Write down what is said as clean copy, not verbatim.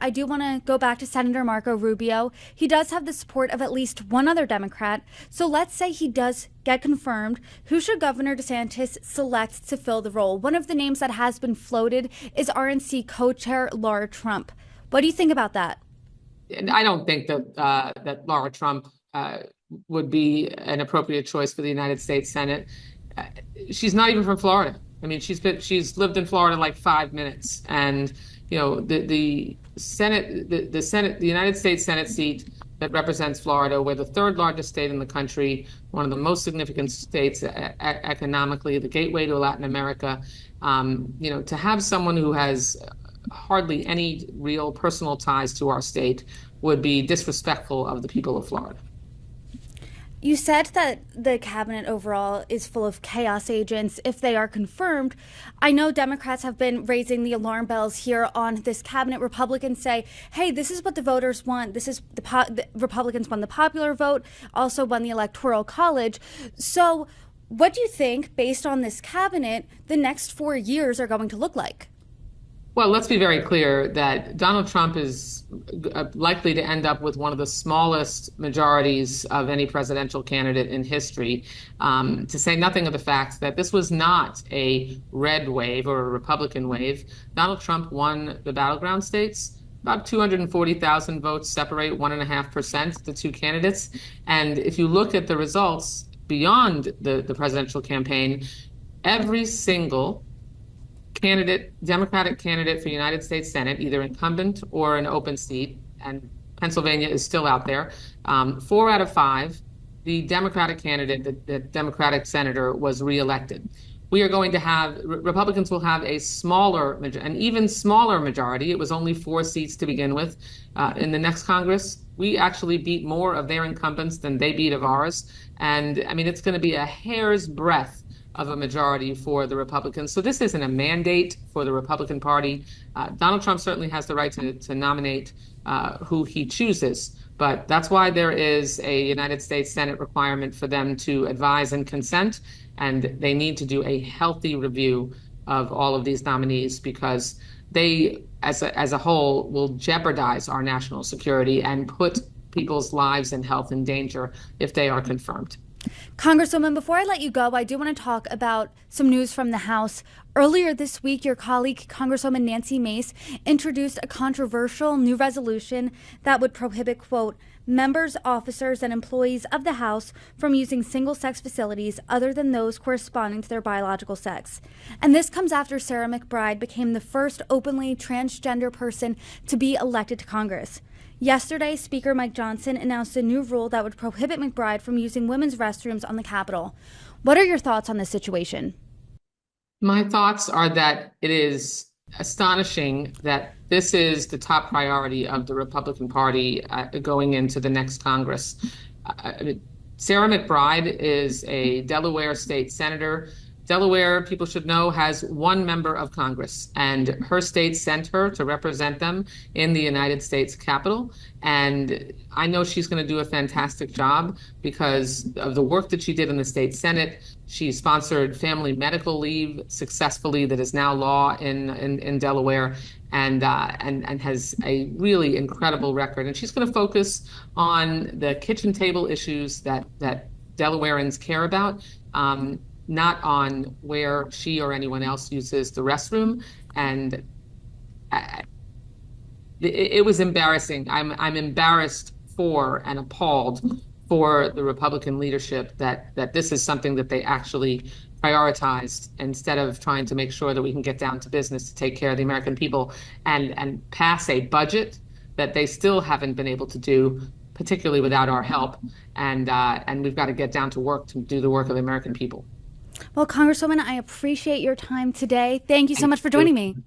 I do want to go back to Senator Marco Rubio. He does have the support of at least one other Democrat. So let's say he does get confirmed. Who should Governor DeSantis select to fill the role? One of the names that has been floated is RNC co-chair Lara Trump. What do you think about that? And I don't think that Lara Trump would be an appropriate choice for the United States Senate. She's not even from Florida. I mean, she's lived in Florida like 5 minutes, and the United States Senate seat that represents Florida, we're the third largest state in the country, one of the most significant states economically, the gateway to Latin America. To have someone who has hardly any real personal ties to our state would be disrespectful of the people of Florida. You said that the cabinet overall is full of chaos agents if they are confirmed. I know Democrats have been raising the alarm bells here on this cabinet. Republicans say, hey, this is what the voters want. This is the Republicans won the popular vote, also won the Electoral College. So what do you think, based on this cabinet, the next 4 years are going to look like? Well, let's be very clear that Donald Trump is likely to end up with one of the smallest majorities of any presidential candidate in history, to say nothing of the fact that this was not a red wave or a Republican wave. Donald Trump won the battleground states. About 240,000 votes separate 1.5% the two candidates. And if you look at the results beyond the presidential campaign, every single Democratic candidate for United States Senate, either incumbent or an open seat, and Pennsylvania is still out there, 4 out of 5, the Democratic candidate, the Democratic senator, was reelected. We are going to have, Republicans will have an even smaller majority. It was only 4 seats to begin with. In the next Congress, we actually beat more of their incumbents than they beat of ours. And I mean, it's going to be a hair's breadth of a majority for the Republicans. So this isn't a mandate for the Republican Party. Donald Trump certainly has the right to nominate who he chooses, but that's why there is a United States Senate requirement for them to advise and consent, and they need to do a healthy review of all of these nominees, because they, as a whole, will jeopardize our national security and put people's lives and health in danger if they are confirmed. Congresswoman, before I let you go, I do want to talk about some news from the House. Earlier this week, your colleague, Congresswoman Nancy Mace, introduced a controversial new resolution that would prohibit, quote, members, officers, and employees of the House from using single-sex facilities other than those corresponding to their biological sex. And this comes after Sarah McBride became the first openly transgender person to be elected to Congress. Yesterday, Speaker Mike Johnson announced a new rule that would prohibit McBride from using women's restrooms on the Capitol. What are your thoughts on this situation? My thoughts are that it is astonishing that this is the top priority of the Republican Party going into the next Congress. Sarah McBride is a Delaware state senator. Delaware, people should know, has 1 member of Congress, and her state sent her to represent them in the United States Capitol. And I know she's going to do a fantastic job because of the work that she did in the state Senate. She sponsored family medical leave successfully, that is now law in Delaware, and has a really incredible record. And she's going to focus on the kitchen table issues that Delawareans care about. Not on where she or anyone else uses the restroom. And it was embarrassing. I'm embarrassed for and appalled for the Republican leadership that this is something that they actually prioritized, instead of trying to make sure that we can get down to business to take care of the American people and pass a budget that they still haven't been able to do, particularly without our help. And we've got to get down to work to do the work of the American people. Well, Congresswoman, I appreciate your time today. Thank you so much for joining me.